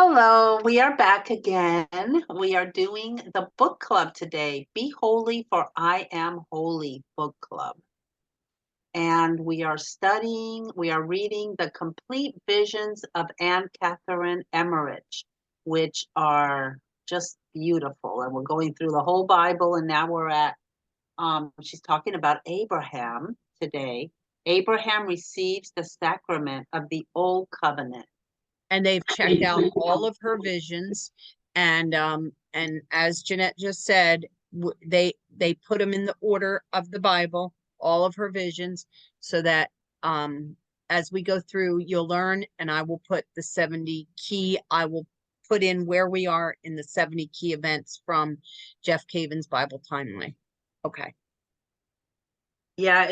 Hello, we are back again. We are doing the book club today. Be Holy, for I Am Holy book club. And we are reading the complete visions of Anne Catherine Emmerich, which are just beautiful. And we're going through the whole Bible, and now we're at, she's talking about Abraham today. Abraham receives the sacrament of the Old Covenant. And they've checked out all of her visions, and as Jeanette just said, they put them in the order of the Bible, all of her visions, so that as we go through, you'll learn. And I will put the 70 key. I will put in where we are in the 70 key events from Jeff Caven's Bible Timeline. Okay. Yeah,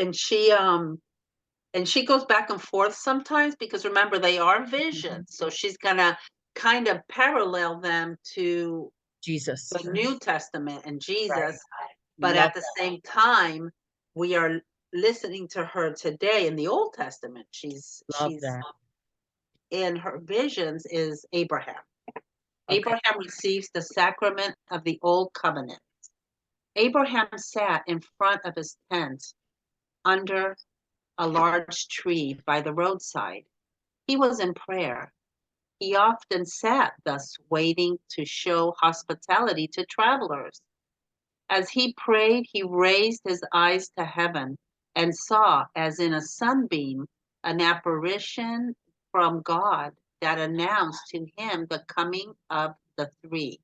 and she goes back and forth sometimes, because remember, they are visions. So she's gonna kind of parallel them to Jesus, the New Testament and Jesus. right. But Love at the same time, we are listening to her today in the Old Testament. She's that. in her visions is Abraham. Okay. Abraham receives the sacrament of the Old Covenant. Abraham sat in front of his tent under a large tree by the roadside. He was in prayer. He often sat thus, waiting to show hospitality to travelers. As he prayed, he raised his eyes to heaven and saw, as in a sunbeam, an apparition from God that announced to him the coming of the three.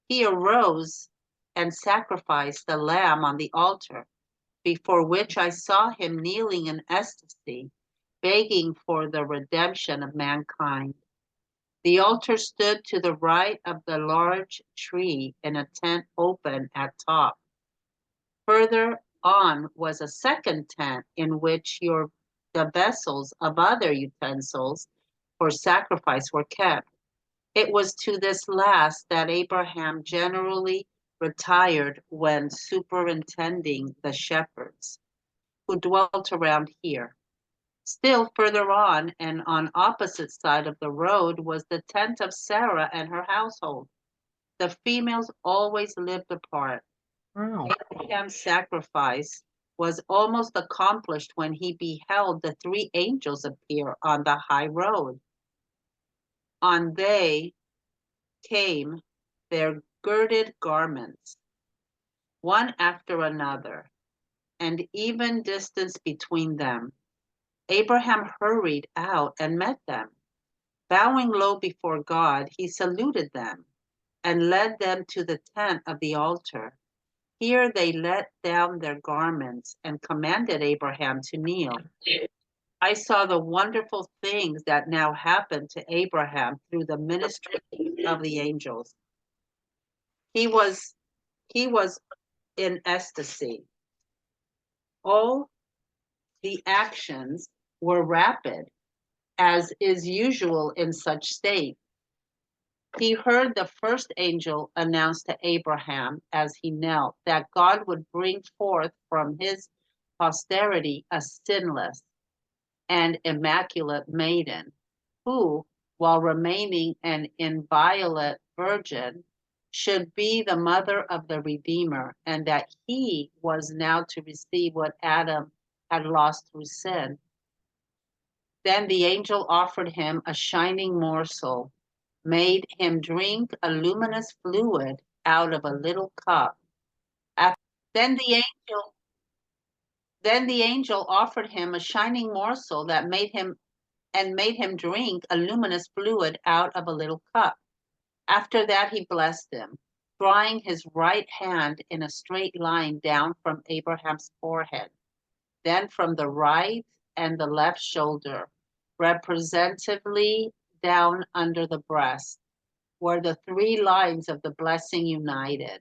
He arose and sacrificed the lamb on the altar, before which I saw him kneeling in ecstasy, begging for the redemption of mankind. The altar stood to the right of the large tree in a tent open at top. Further on was a second tent in which the vessels of other utensils for sacrifice were kept. It was to this last that Abraham generally retired when superintending the shepherds who dwelt around here. Still further on, and on opposite side of the road, was the tent of Sarah and her household. The females always lived apart. Wow. Abraham's sacrifice was almost accomplished when he beheld the three angels appear on the high road. On they came, their girded garments, one after another, and even distance between them. Abraham hurried out and met them. Bowing low before God, he saluted them and led them to the tent of the altar. Here they let down their garments and commanded Abraham to kneel. I saw the wonderful things that now happened to Abraham through the ministry of the angels. He was in ecstasy. All the actions were rapid, as is usual in such state. He heard the first angel announce to Abraham as he knelt that God would bring forth from his posterity a sinless and immaculate maiden, who, while remaining an inviolate virgin, should be the mother of the Redeemer, and that he was now to receive what Adam had lost through sin. Then the angel offered him a shining morsel, made him drink a luminous fluid out of a little cup. Then the angel offered him a shining morsel that made him drink a luminous fluid out of a little cup. After that he blessed him, drawing his right hand in a straight line down from Abraham's forehead, then from the right and the left shoulder, representatively down under the breast, where the three lines of the blessing united.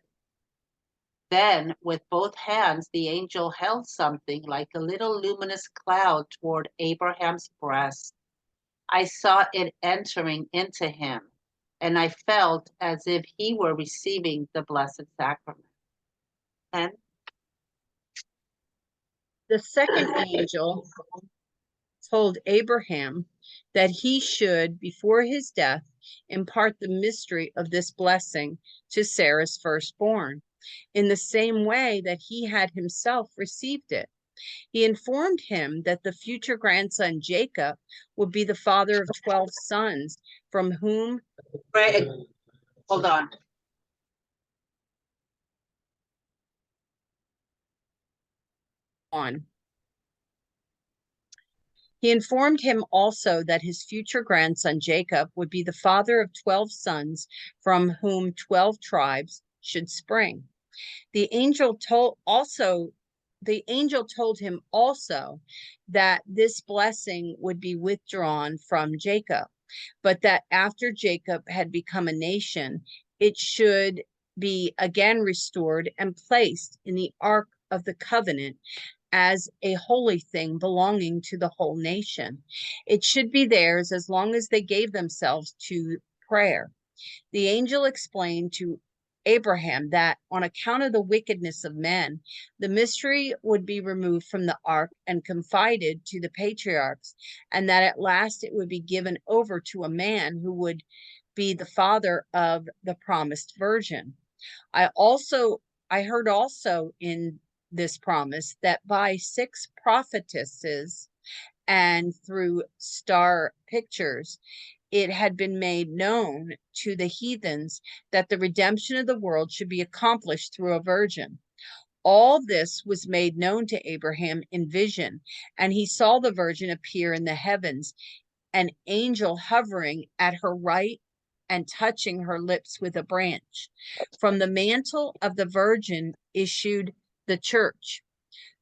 Then, with both hands, the angel held something like a little luminous cloud toward Abraham's breast. I saw it entering into him, and I felt as if he were receiving the Blessed Sacrament. And the second angel told Abraham that he should, before his death, impart the mystery of this blessing to Sarah's firstborn, in the same way that he had himself received it. He informed him that the future grandson Jacob would be the father of 12 sons, from whom... Right. Hold on. He informed him also that his future grandson Jacob would be the father of 12 sons, from whom 12 tribes should spring. The angel told him also that this blessing would be withdrawn from Jacob, but that after Jacob had become a nation, it should be again restored and placed in the Ark of the Covenant as a holy thing belonging to the whole nation. It should be theirs as long as they gave themselves to prayer. The angel explained to Abraham that on account of the wickedness of men, the mystery would be removed from the ark and confided to the patriarchs, and that at last it would be given over to a man who would be the father of the promised virgin. I heard also in this promise that by 6 prophetesses and through star pictures, it had been made known to the heathens that the redemption of the world should be accomplished through a virgin. All this was made known to Abraham in vision, and he saw the virgin appear in the heavens, an angel hovering at her right and touching her lips with a branch. From the mantle of the virgin issued the church.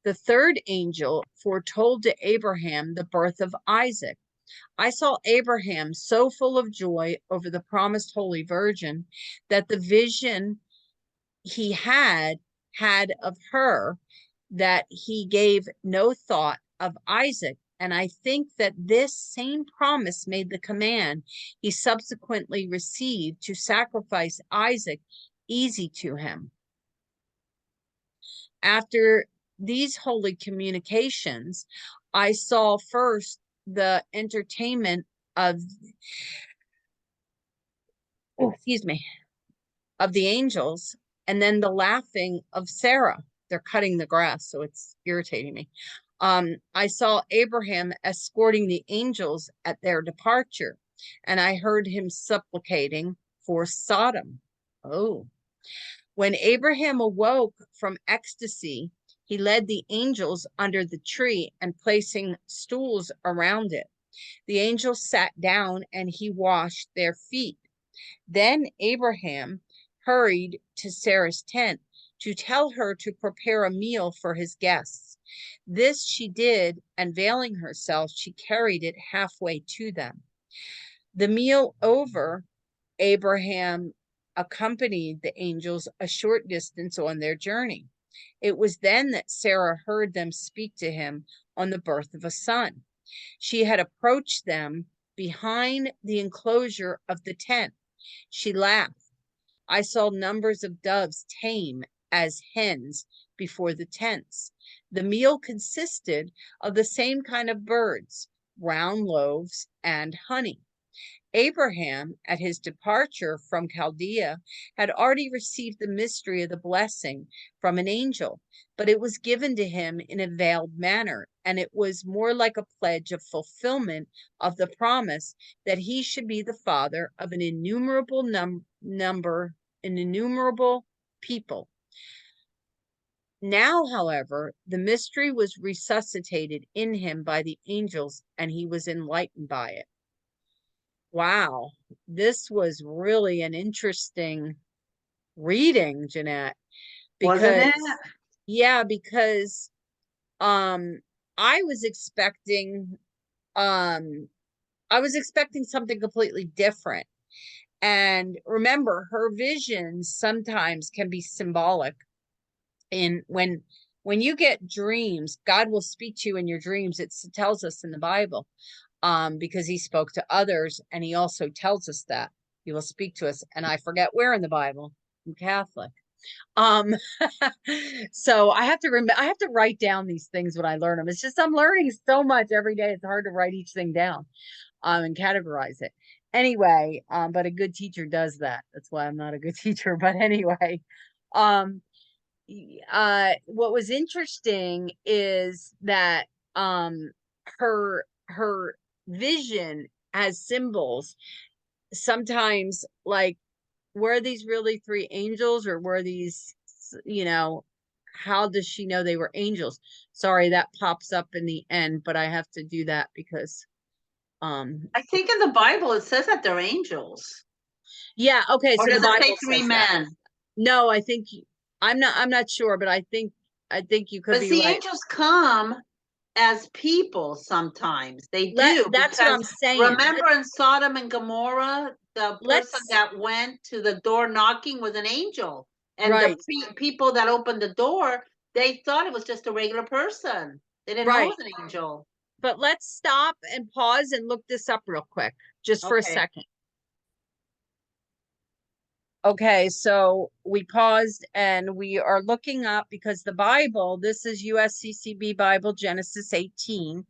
The third angel foretold to Abraham the birth of Isaac. I saw Abraham so full of joy over the promised Holy Virgin that the vision he had of her, that he gave no thought of Isaac. And I think that this same promise made the command he subsequently received to sacrifice Isaac easy to him. After these holy communications, I saw first the entertainment of, of the angels, and then the laughing of Sarah. They're cutting the grass, so it's irritating me. I saw Abraham escorting the angels at their departure, and I heard him supplicating for Sodom. Oh. When Abraham awoke from ecstasy, he led the angels under the tree and placing stools around it. The angels sat down and he washed their feet. Then Abraham hurried to Sarah's tent to tell her to prepare a meal for his guests. This she did, and veiling herself, she carried it halfway to them. The meal over, Abraham accompanied the angels a short distance on their journey. It was then that Sarah heard them speak to him on the birth of a son. She had approached them behind the enclosure of the tent. She laughed. I saw numbers of doves tame as hens before the tents. The meal consisted of the same kind of birds, round loaves, and honey. Abraham, at his departure from Chaldea, had already received the mystery of the blessing from an angel, but it was given to him in a veiled manner, and it was more like a pledge of fulfillment of the promise that he should be the father of an innumerable innumerable people. Now, however, the mystery was resuscitated in him by the angels, and he was enlightened by it. Wow, this was really an interesting reading, Jeanette. Wasn't it? Yeah, because I was expecting something completely different. And remember, her visions sometimes can be symbolic. And when you get dreams, God will speak to you in your dreams. It tells us in the Bible. Because he spoke to others, and he also tells us that he will speak to us. And I forget where in the Bible. I'm Catholic. So I have to write down these things when I learn them. It's just I'm learning so much every day. It's hard to write each thing down. and categorize it. Anyway, but a good teacher does that. That's why I'm not a good teacher. But anyway, um, what was interesting is that her vision has symbols. Sometimes, like, were these really three angels, or were these, you know, how does she know they were angels? Sorry, that pops up in the end, but I have to do that because I think in the Bible it says that they're angels. yeah, okay, Or so the does it say Bible three says that. men? No, I think I'm not sure, but I think you could But be see, right. angels come as people sometimes. They do, That's what because I'm saying. remember in Sodom and Gomorrah, the person Let's that went to the door knocking was an angel. And the right, people that opened the door, they thought it was just a regular person. They didn't know it right. was an angel. But let's stop and pause and look this up real quick, just for a Okay. second. Okay, so we paused and we are looking up because the Bible, this is USCCB Bible, Genesis 18.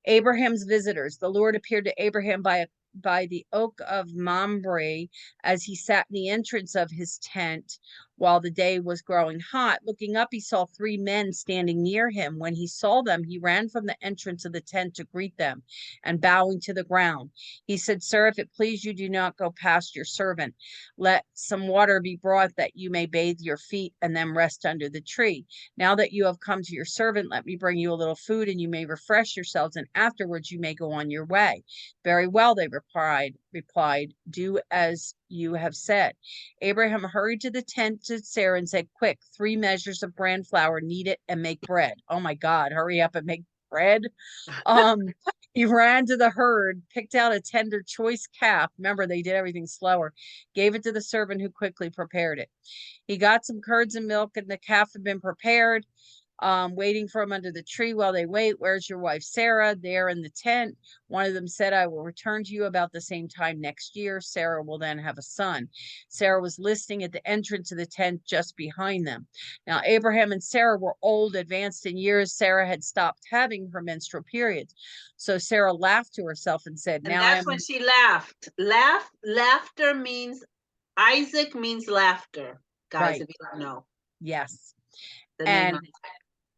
Abraham's visitors. The Lord appeared to Abraham by the oak of Mamre as he sat in the entrance of his tent while the day was growing hot. Looking up, he saw three men standing near him. When he saw them, he ran from the entrance of the tent to greet them, and bowing to the ground, he said, "Sir, if it please you, do not go past your servant. Let some water be brought that you may bathe your feet and then rest under the tree. Now that you have come to your servant, let me bring you a little food, and you may refresh yourselves, and afterwards you may go on your way." "Very well," they replied, "do as you have said." Abraham hurried to the tent to Sarah and said, "Quick, 3 measures of bran flour, knead it and make bread." Oh my God, hurry up and make bread. Um, he ran to the herd, picked out a tender choice calf. Remember, they did everything slower. Gave it to the servant who quickly prepared it. He got some curds and milk, and the calf had been prepared, waiting for him under the tree. While they wait, "Where's your wife Sarah?" "There in the tent." One of them said, "I will return to you about the same time next year. Sarah will then have a son." Sarah was listening at the entrance of the tent just behind them. Now, Abraham and Sarah were old, advanced in years. Sarah had stopped having her menstrual periods. So Sarah laughed to herself and said, And "Now I that's when am..." she laughed. Laughter means, Isaac means laughter, guys, Right. if you don't know Yes. the name of And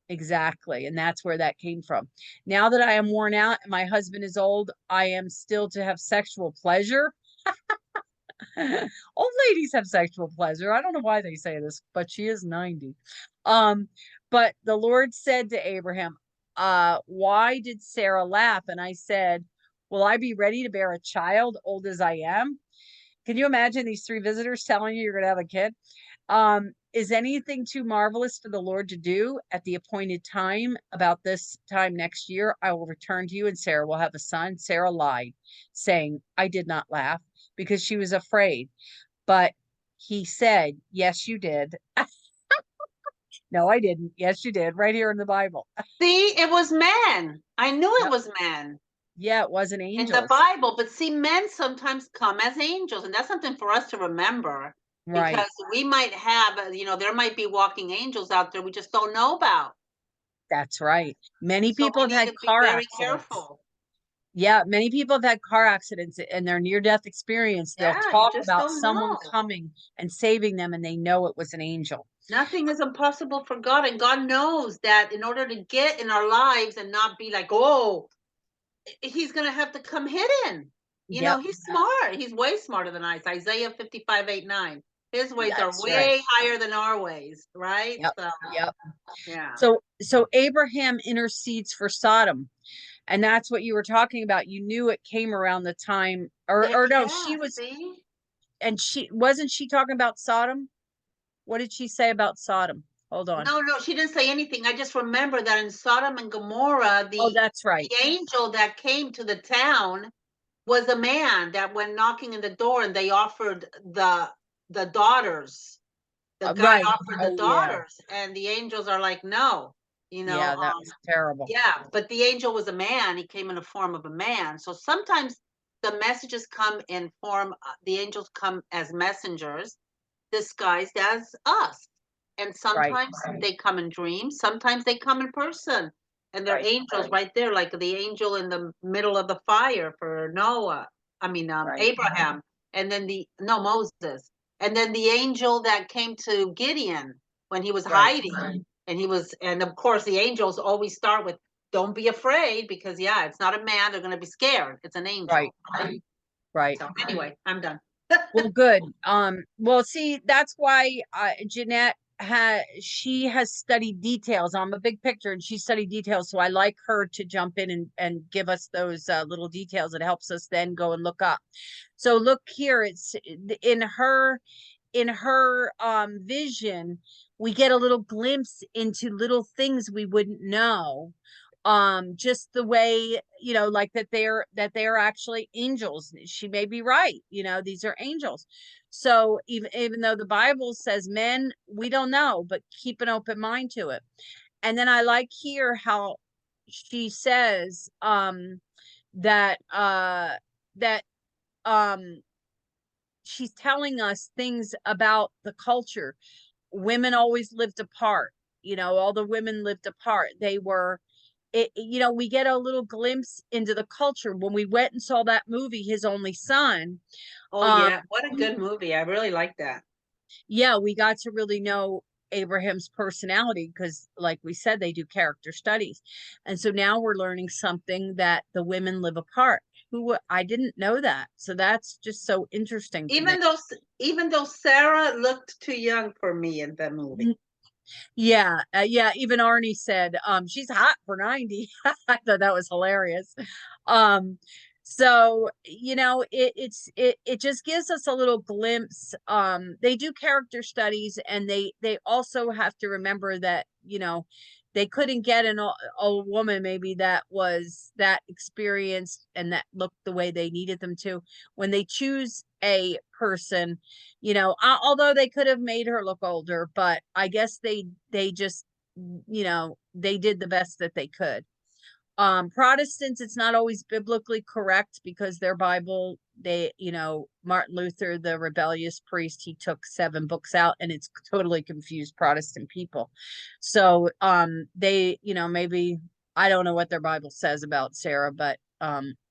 exactly. And that's where that came from. "Now that I am worn out and my husband is old, I am still to have sexual pleasure." Old ladies have sexual pleasure. I don't know why they say this, but she is 90. But the Lord said to Abraham, "Why did Sarah laugh?" And I said, "Will I be ready to bear a child, old as I am?" Can you imagine these 3 visitors telling you you're going to have a kid? "Is anything too marvelous for the Lord to do? At the appointed time, about this time next year, I will return to you and Sarah will have a son." Sarah lied, saying, "I did not laugh," because she was afraid. But he said, "Yes, you did." "No, I didn't." "Yes, you did." Right here in the Bible. See, it was men. I knew it Yep. was men Yeah, it wasn't in the angels. Bible, but see, men sometimes come as angels, and that's something for us to remember, Right. because we might have, there might be walking angels out there we just don't know about. That's right. Many So people we have need had to be car very accidents. careful. Yeah, many people have had car accidents and their near-death experience. They'll Yeah, you talk just about don't someone know. coming and saving them, and they know it was an angel. Nothing is impossible for God, and God knows that in order to get in our lives and not be like, oh, he's going to have to come hidden. Yep, He's smart. He's way smarter than us. Isaiah 55:8-9. His ways are that's right. way higher than our ways, right? Yep, So, yep. yeah. So Abraham intercedes for Sodom, and that's what you were talking about. You knew it came around the time, or no, Yeah, see? she wasn't she talking about Sodom? What did she say about Sodom? Hold on. No, no, she didn't say anything. I just remember that in Sodom and Gomorrah, Oh, the that's right. angel that came to the town was a man that went knocking in the door, and they offered the daughters. The guy Right. offered the Oh, yeah. daughters, and the angels are like, no, Yeah, that was terrible. yeah, but the angel was a man. He came in the form of a man. So sometimes the messages come in form, the angels come as messengers disguised as us. And Right. sometimes they come in dreams, sometimes they come in person. And they're angels right there, like the angel in the middle of the fire for Noah. I mean, Abraham, and then Moses, and then the angel that came to Gideon when he was hiding, and of course the angels always start with, "Don't be afraid," because it's not a man; they're going to be scared. It's an angel. Right. So anyway, I'm done. Well, good. Well, see, that's why Jeanette she has studied details. I'm a big picture and she studied details. So I like her to jump in and give us those little details. It helps us then go and look up. So look here, it's in her vision, we get a little glimpse into little things we wouldn't know, just the way, like that they're actually angels. She may be right, these are angels. So even though the Bible says men, we don't know, but keep an open mind to it. And then I like here how she says that that um she's telling us things about the culture. Women always lived apart. All the women lived apart. They were, we get a little glimpse into the culture when we went and saw that movie, His Only Son. Oh yeah, what a good movie. I really like that. Yeah, we got to really know Abraham's personality because, like we said, they do character studies. And so now we're learning something that the women live apart. I didn't know that. So that's just so interesting to me. Even though Sarah looked too young for me in the movie. Yeah, even Arnie said she's hot for 90. I thought that was hilarious. So it just gives us a little glimpse. They do character studies, and they also have to remember that they couldn't get a woman maybe that was that experienced and that looked the way they needed them to when they choose a person. Although they could have made her look older, but I guess they just they did the best that they could. Protestants, it's not always biblically correct because their Bible, Martin Luther, the rebellious priest, he took 7 books out, and it's totally confused Protestant people. So they, maybe, I don't know what their Bible says about Sarah, but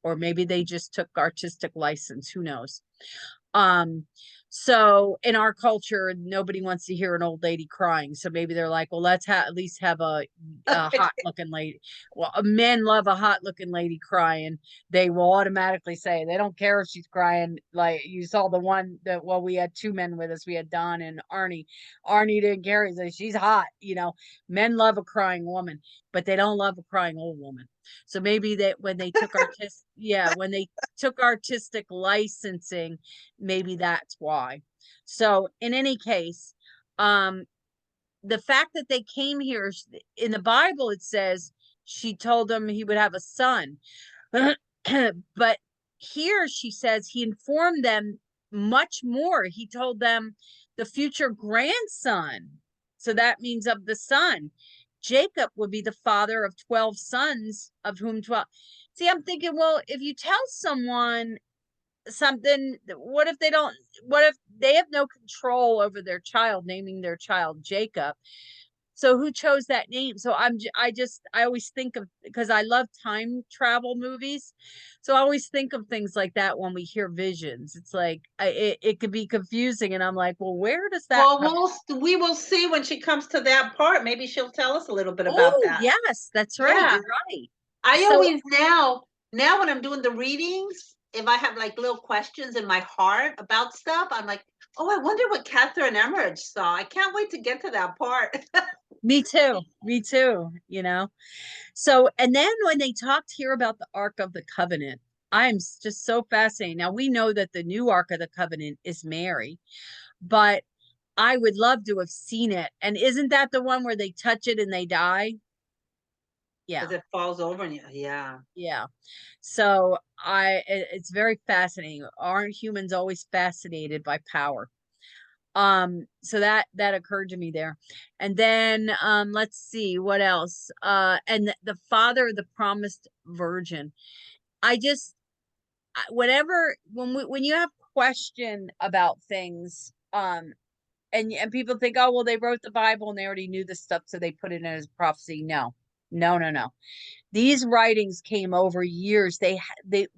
or maybe they just took artistic license, who knows. So in our culture, nobody wants to hear an old lady crying. So maybe they're like, well, let's at least have a hot looking lady. Well, men love a hot looking lady crying. They will automatically say they don't care if she's crying. Like you saw the one that, well, we had 2 men with us. We had Don and Arnie. Arnie didn't care. He said, she's hot. Men love a crying woman, but they don't love a crying old woman. So maybe that when they took artistic licensing, maybe that's why. So in any case, the fact that they came here in the Bible, it says she told him he would have a son. But here she says he informed them much more. He told them the future grandson. So that means of the son. Jacob would be the father of 12 sons, of whom 12. See, I'm thinking, well, if you tell someone something, what if they have no control over their child, naming their child Jacob? So who chose that name? So I always think of, because I love time travel movies, so I always think of things like that when we hear visions. It's like it could be confusing, and I'm like, well, where does that we will see when she comes to that part. Maybe she'll tell us a little bit about that. Yes, that's right. Yeah. You're right. I always now when I'm doing the readings, if I have like little questions in my heart about stuff, I'm like, oh, I wonder what Catherine Emmerich saw. I can't wait to get to that part. Me too. So, and then when they talked here about the Ark of the Covenant, I'm just so fascinated. Now we know that the new Ark of the Covenant is Mary, but I would love to have seen it. And isn't that the one where they touch it and they die? Yeah. Because it falls over and yeah. Yeah. So it's very fascinating. Aren't humans always fascinated by power? So that occurred to me there. And then let's see what else. And the father of the promised virgin. When you have question about things, and people think, oh well, they wrote the Bible and they already knew this stuff, so they put it in as prophecy. No, No, no, no. These writings came over years.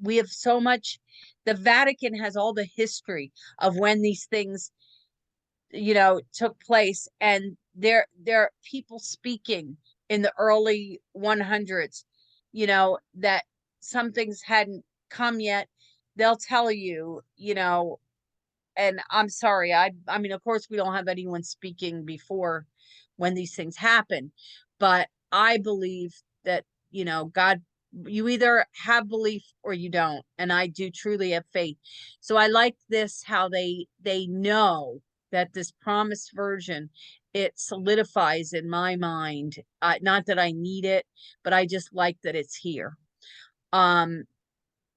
We have so much. The Vatican has all the history of when these things, took place, and there are people speaking in the early 100s, that some things hadn't come yet. They'll tell you, and I'm sorry, I mean, of course, we don't have anyone speaking before when these things happen, but I believe that, God, you either have belief or you don't, and I do truly have faith. So I like this, how they know that this promised version, it solidifies in my mind, not that I need it, but I just like that it's here.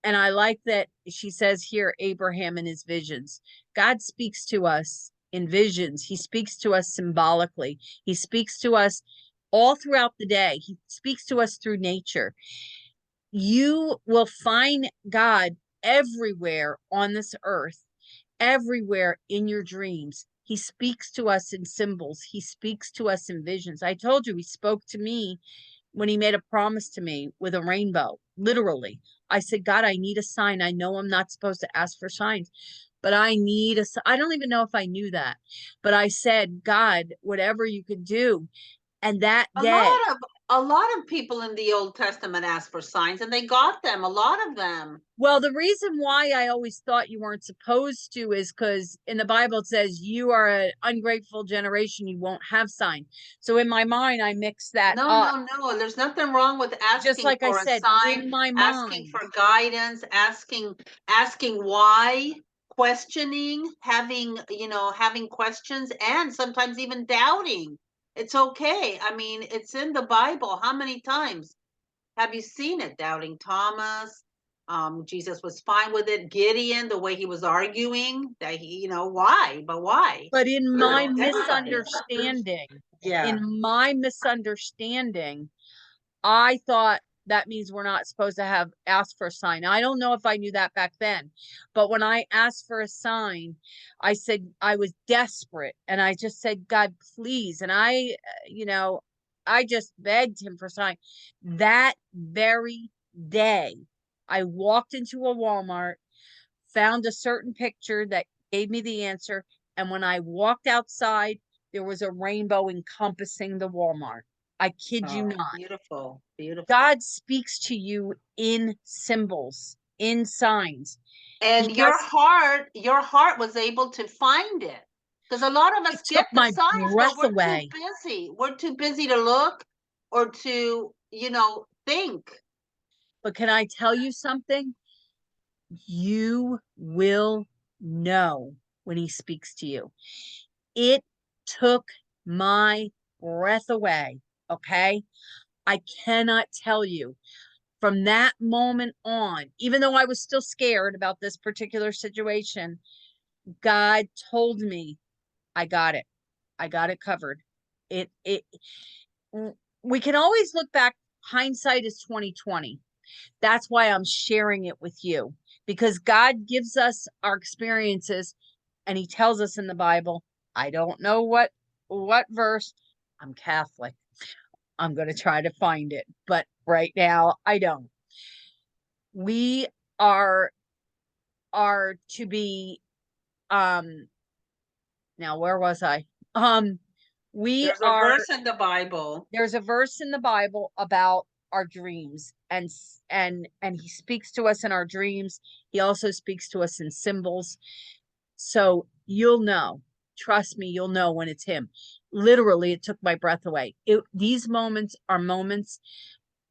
And I like that she says here, Abraham and his visions. God speaks to us in visions. He speaks to us symbolically. He speaks to us all throughout the day. He speaks to us through nature. You will find God everywhere on this earth, everywhere in your dreams. He speaks to us in symbols. He speaks to us in visions. I told you, he spoke to me when he made a promise to me with a rainbow, literally. I said, God, I need a sign. I know I'm not supposed to ask for signs, but I need I don't even know if I knew that, but I said, God, whatever you could do. And that day, a lot of people in the Old Testament asked for signs, and they got them, a lot of them. well, the reason why I always thought you weren't supposed to is because in the Bible it says you are an ungrateful generation, you won't have sign. So in my mind, I mix that No, up. no. There's nothing wrong with Just asking like I for a said, sign, in my asking mind. for guidance, asking why, questioning, having questions, and sometimes even doubting. It's okay. I mean, it's in the Bible. How many times have you seen it? Doubting Thomas. Jesus was fine with it. Gideon, the way he was arguing, that why? But why? But in my Everybody. Yeah. misunderstanding, I thought that means we're not supposed to have asked for a sign. I don't know if I knew that back then, but when I asked for a sign, I said I was desperate, and I just said, God, please. And I just begged him for a sign. That very day, I walked into a Walmart, found a certain picture that gave me the answer. And when I walked outside, there was a rainbow encompassing the Walmart. I kid you not. Beautiful, beautiful. God speaks to you in symbols, in signs. And your heart was able to find it. Because a lot of us get the signs, but we're too busy. We're too busy to look or to, think. But can I tell you something? You will know when he speaks to you. It took my breath away. Okay. I cannot tell you, from that moment on, even though I was still scared about this particular situation, God told me, I got it. I got it covered. We can always look back. Hindsight is 2020. That's why I'm sharing it with you, because God gives us our experiences, and he tells us in the Bible, I don't know what verse. I'm Catholic. I'm going to try to find it, but right now I don't. We are to be now where was I? There's a verse in the Bible. There's a verse in the Bible about our dreams, and he speaks to us in our dreams. He also speaks to us in symbols. So you'll know. Trust me, you'll know when it's him. Literally, it took my breath away. These moments are moments.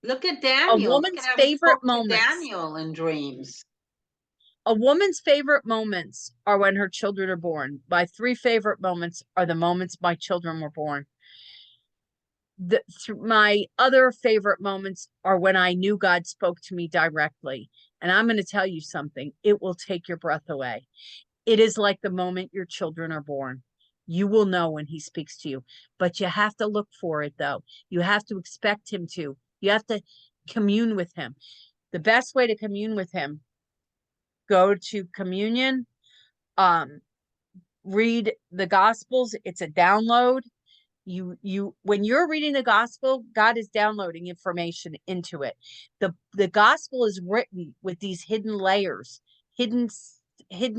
Look at Daniel. A woman's favorite moments. Daniel in dreams. A woman's favorite moments are when her children are born. My 3 favorite moments are the moments my children were born. My other favorite moments are when I knew God spoke to me directly. And I'm going to tell you something. It will take your breath away. It is like the moment your children are born. You will know when he speaks to you, but you have to look for it, though. You have to expect him to. You have to commune with him. The best way to commune with him, go to communion, read the Gospels. It's a download. when you're reading the gospel, God is downloading information into it. The gospel is written with these hidden layers, hidden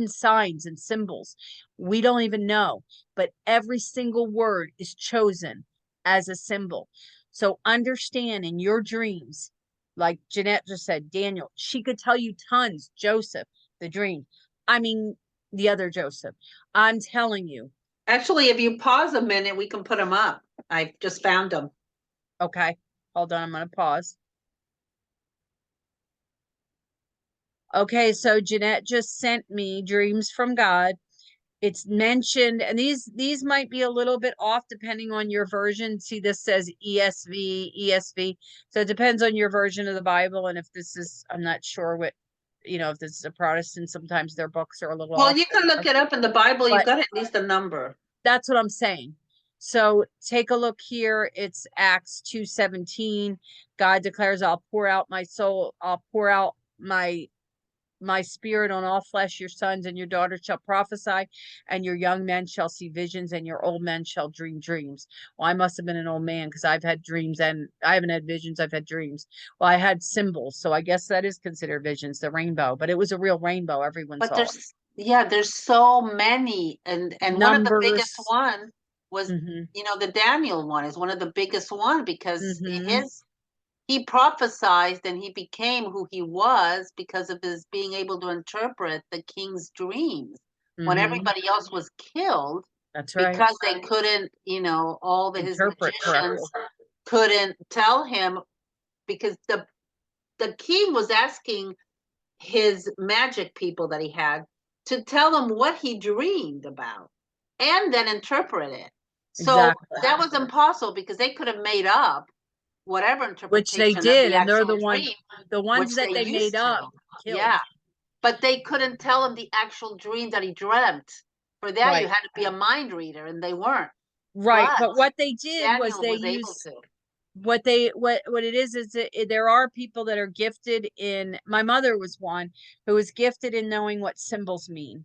signs and symbols we don't even know, but every single word is chosen as a symbol. So understand in your dreams, like Jeanette just said, Daniel, she could tell you tons. Joseph, the dream. I mean, the other Joseph. I'm telling you. Actually, if you pause a minute, we can put them up. I just found them. Okay, hold on. I'm going to pause. Okay, so Jeanette just sent me Dreams from God. It's mentioned, and these might be a little bit off depending on your version. See, this says ESV. So it depends on your version of the Bible. And if this is, I'm not sure what, if this is a Protestant, sometimes their books are a little Well, off. you can look it up in the Bible. You've But got at least a number. that's what I'm saying. So take a look here. It's Acts 2:17. God declares, I'll pour out my soul. I'll pour out my spirit on all flesh. Your sons and your daughters shall prophesy, and your young men shall see visions, and your old men shall dream dreams. Well, I must have been an old man because I've had dreams, and I haven't had visions. I've had dreams. Well, I had symbols, so I guess that is considered visions, the rainbow, but it was a real rainbow. Everyone But saw it. there's so many, and one of the biggest Numbers. one was, Mm-hmm. the Daniel one is one of the biggest one because Mm-hmm. he prophesied and he became who he was because of his being able to interpret the king's dreams when Mm-hmm. everybody else was killed That's right. because they couldn't, his Interpret correctly. magicians couldn't tell him because the king was asking his magic people that he had to tell him what he dreamed about and then interpret it. So Exactly. that was impossible because they could have made up whatever Which they interpretation of did, the and they're actual the dream, ones which that they they made used to. up killed. Yeah. But they couldn't tell him the actual dream that he dreamt. For that, you Right. had to be a mind reader, and they weren't. Right. But But what they did was Daniel they was able used to. what it is that there are people that are gifted in, my mother was one who was gifted in knowing what symbols mean.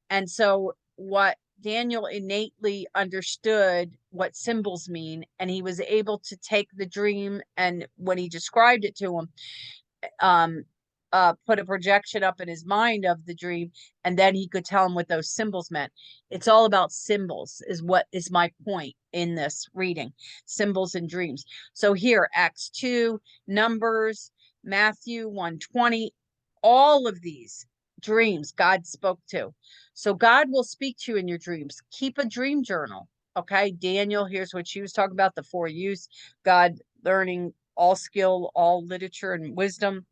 And so what Daniel innately understood what symbols mean, and he was able to take the dream, and when he described it to him, um put a projection up in his mind of the dream, and then he could tell him what those symbols meant. It's all about symbols, is what is my point in this reading. Symbols and dreams. So here, Acts 2, Numbers, Matthew 1:20, all of these dreams God spoke to. So God will speak to you in your dreams. Keep a dream journal. Okay, Daniel, here's what she was talking about, the 4 use, God learning all skill, all literature and wisdom.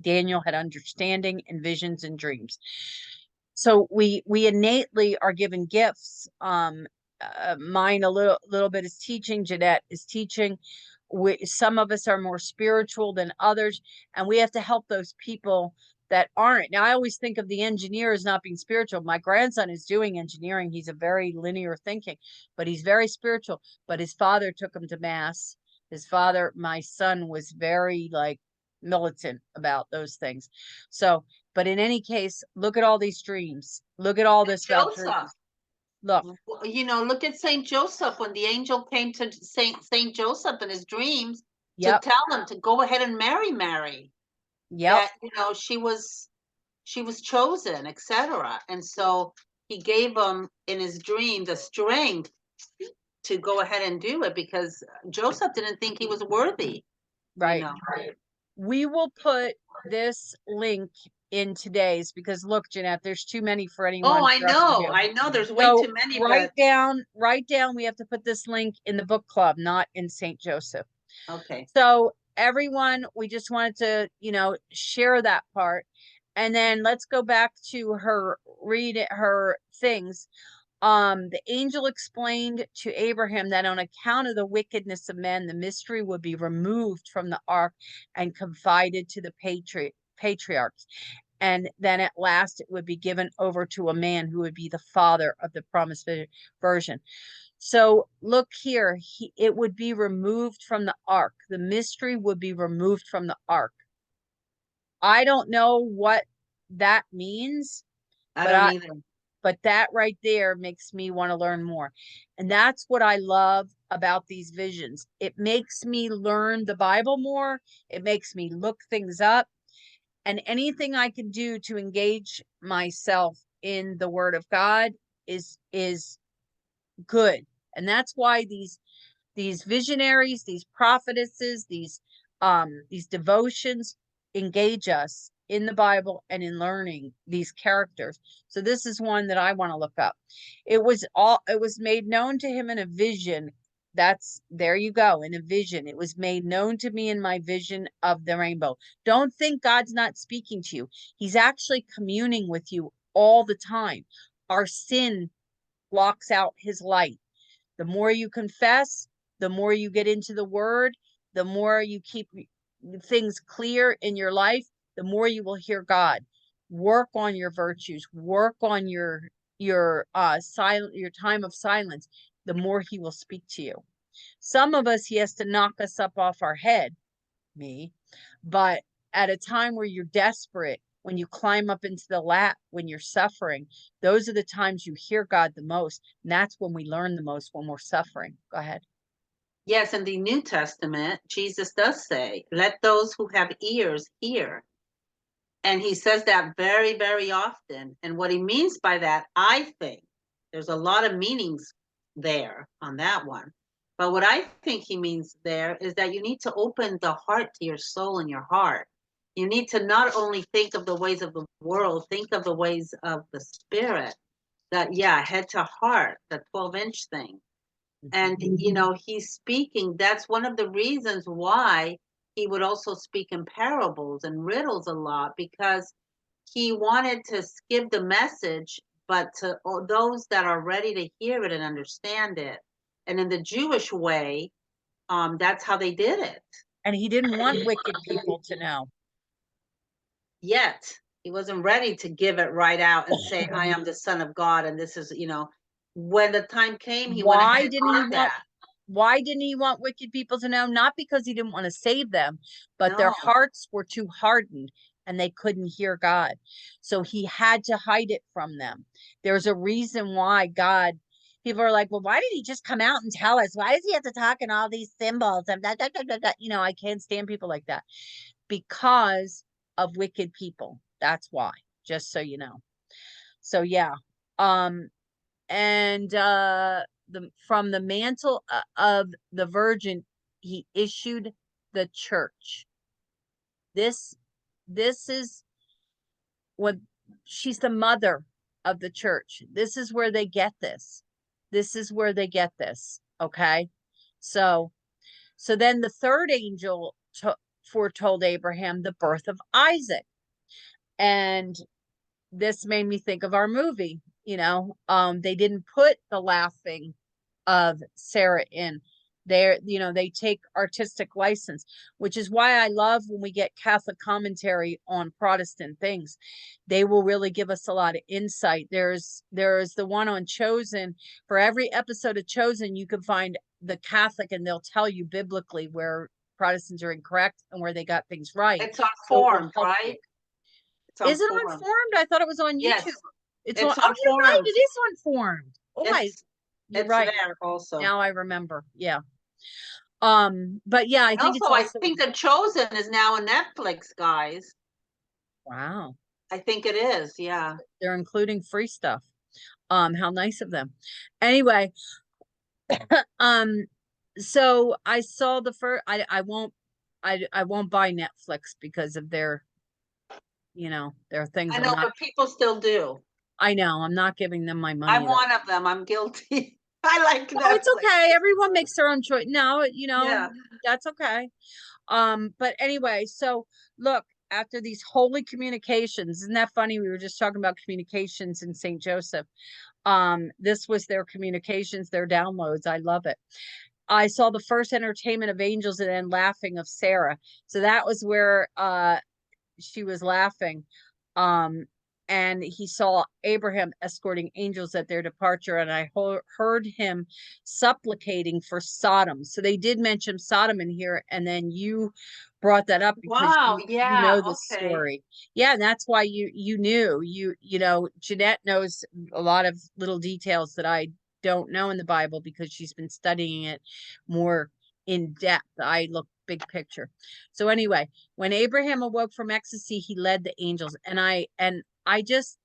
Daniel had understanding and visions and dreams. So we innately are given gifts. Mine a little bit is teaching. Jeanette is teaching. Some of us are more spiritual than others, and we have to help those people that aren't. Now, I always think of the engineer as not being spiritual. My grandson is doing engineering. He's a very linear thinking, but he's very spiritual. But his father took him to mass. His father, my son, was very like militant about those things. So, but in any case, look at all these dreams. Look at all this about dreams. Joseph. Look, Look at Saint Joseph when the angel came to Saint Joseph in his dreams to yep, tell him to go ahead and marry Mary. yep, That she was chosen, etc. And so he gave him in his dream the strength to go ahead and do it because Joseph didn't think he was worthy. right. We will put this link in today's, because look, Jeanette, there's too many for anyone Oh, for us to do. I know. There's way So too many, write but down, we have to put this link in the book club, not in St. Joseph. okay. So everyone, we just wanted to, share that part. And then let's go back to read her things. The angel explained to Abraham that on account of the wickedness of men, the mystery would be removed from the ark and confided to the patriarchs. And then at last it would be given over to a man who would be the father of the promised virgin. So look here, it would be removed from the ark. The mystery would be removed from the ark. I don't know what that means, I but don't either. But that right there makes me want to learn more. And that's what I love about these visions. It makes me learn the Bible more. It makes me look things up. And anything I can do to engage myself in the Word of God is good. And that's why these visionaries, these prophetesses, these devotions engage us in the Bible and in learning these characters. So this is one that I want to look up. It was made known to him in a vision. There you go, in a vision. It was made known to me in my vision of the rainbow. Don't think God's not speaking to you. He's actually communing with you all the time. Our sin blocks out his light. The more you confess, the more you get into the Word, the more you keep things clear in your life, the more you will hear God. Work on your virtues, work on your time of silence, the more he will speak to you. Some of us, he has to knock us up off our head, me, but at a time where you're desperate, when you climb up into the lap, when you're suffering, those are the times you hear God the most. And that's when we learn the most, when we're suffering. Go ahead. Yes, in the New Testament, Jesus does say, let those who have ears hear. And he says that very, very often. And what he means by that, I think, there's a lot of meanings there on that one. But what I think he means there is that you need to open the heart to your soul and your heart. You need to not only think of the ways of the world, think of the ways of the Spirit. That, yeah, head to heart, the 12-inch thing. And, he's speaking. That's one of the reasons why he would also speak in parables and riddles a lot, because he wanted to give the message, but to those that are ready to hear it and understand it. And in the Jewish way, that's how they did it. And he didn't want wicked people to know. Yet, he wasn't ready to give it right out and say, I am the Son of God. And this is, when the time came, he went ahead and did that. Why didn't he want wicked people to know? Not because he didn't want to save them, but their No. hearts were too hardened and they couldn't hear God. So he had to hide it from them. There's a reason why God, people are like, well, why did he just come out and tell us? Why does he have to talk in all these symbols? And I can't stand people like that. Because of wicked people. That's why, just so you know. So yeah. And from the mantle of the Virgin, he issued the church. This is what, she's the mother of the church. This is where they get this. This is where they get this. Okay. So then the third angel foretold Abraham the birth of Isaac. And this made me think of our movie. They didn't put the laughing of Sarah in there. They take artistic license, which is why I love when we get Catholic commentary on Protestant things. They will really give us a lot of insight. There's the one on Chosen. For every episode of Chosen, you can find the Catholic, and they'll tell you biblically where Protestants are incorrect and where they got things right. It's on Formed, right? Is it on Formed? I thought it was on YouTube. Yes, it's on Formed. You're right. It is on Formed. Oh my, you're right. There also. Now I remember. Yeah. But yeah, I think I think The Chosen is now on Netflix, guys. Wow. I think it is. Yeah. They're including free stuff. How nice of them. Anyway, so I saw the first. I won't buy Netflix because of their things. I know, but people still do. I know. I'm not giving them my money. I'm one of them. I'm guilty. I like Netflix. Oh, it's okay. Everyone makes their own choice. No, yeah. That's okay. But anyway, so look, after these holy communications, isn't that funny? We were just talking about communications in St. Joseph. This was their communications, their downloads. I love it. I saw the first entertainment of angels and then laughing of Sarah. So that was where she was laughing. and he saw Abraham escorting angels at their departure, and I heard him supplicating for Sodom. So they did mention Sodom in here, and then you brought that up because Wow, you yeah, know the okay. story. Yeah, and that's why you knew. You know, Jeanette knows a lot of little details that I don't know in the Bible because she's been studying it more in depth. I look big picture. So anyway, when Abraham awoke from ecstasy, he led the angels, and I just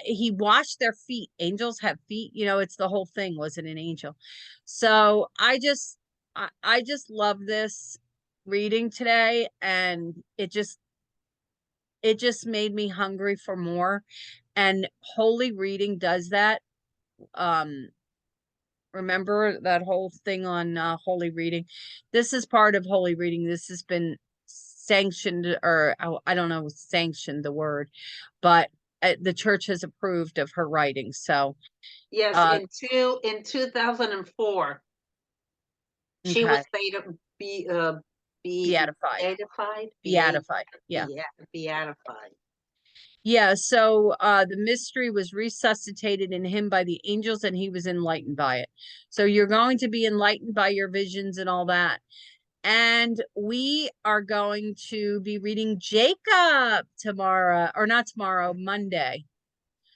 he washed their feet. Angels have feet, you know, it's the whole thing, wasn't an angel. So I just love this reading today, and it just made me hungry for more. And holy reading does that. Um, remember that whole thing on holy reading? This is part of holy reading. This has been sanctioned, or I don't know, sanctioned the word, but the church has approved of her writing. So, Yes, uh, in 2004, she okay, was be beatified, beatified, beatified. Yeah. beatified. Yeah, so the mystery was resuscitated in him by the angels, and he was enlightened by it. So you're going to be enlightened by your visions and all that. And we are going to be reading Jacob tomorrow, or not tomorrow, Monday.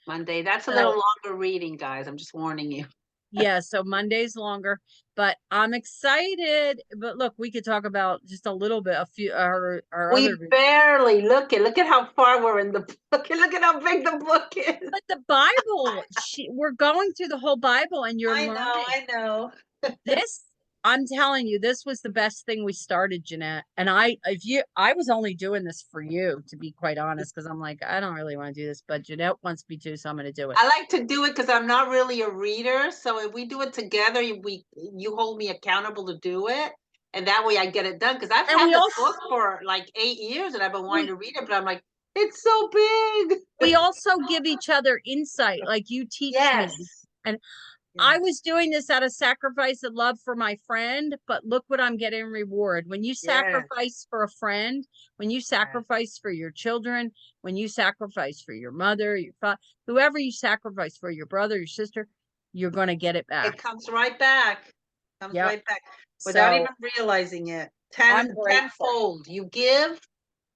Monday. That's a little So longer reading, guys. I'm just warning you. yeah, so Monday's longer, but I'm excited. But look, we could talk about just a little bit, a few our We other, barely look at how far we're in the book. Look at how big the book is. but the Bible, we're going through the whole Bible, and you're learning. I know. This, I'm telling you, this was the best thing we started, Jeanette. And I was only doing this for you, to be quite honest, because I'm like, I don't really want to do this, but Jeanette wants me to, so I'm going to do it. I like to do it because I'm not really a reader. So if we do it together, you hold me accountable to do it. And that way I get it done. Because I've And had the book for like 8 years and I've been wanting we to read it, but I'm like, it's so big. we also give each other insight. Like you teach me, Yes. and I Yes. was doing this out of sacrifice and love for my friend, but look what I'm getting reward. When you Yes. sacrifice for a friend, when you Yes. sacrifice for your children, when you sacrifice for your mother, your father, whoever you sacrifice for, your brother, your sister, you're going to get it It back. comes right back. Comes Yep. right back without even So realizing it. I'm grateful. Tenfold. You give,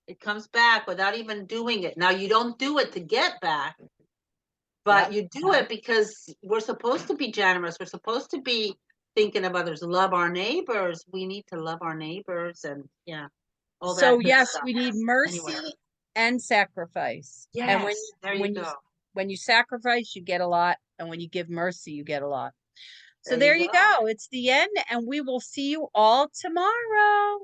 it comes back without even doing it. Now you don't do it to get back, but Yep. you do it because we're supposed to be generous. We're supposed to be thinking of others, love our neighbors. We need to love our neighbors and yeah, all So that good yes, stuff. we need Anyway, mercy and sacrifice. And yes, there you when you go. when you sacrifice, you get a lot, and when you give mercy, you get a lot. So There you there you go. go. It's the end, and we will see you all tomorrow.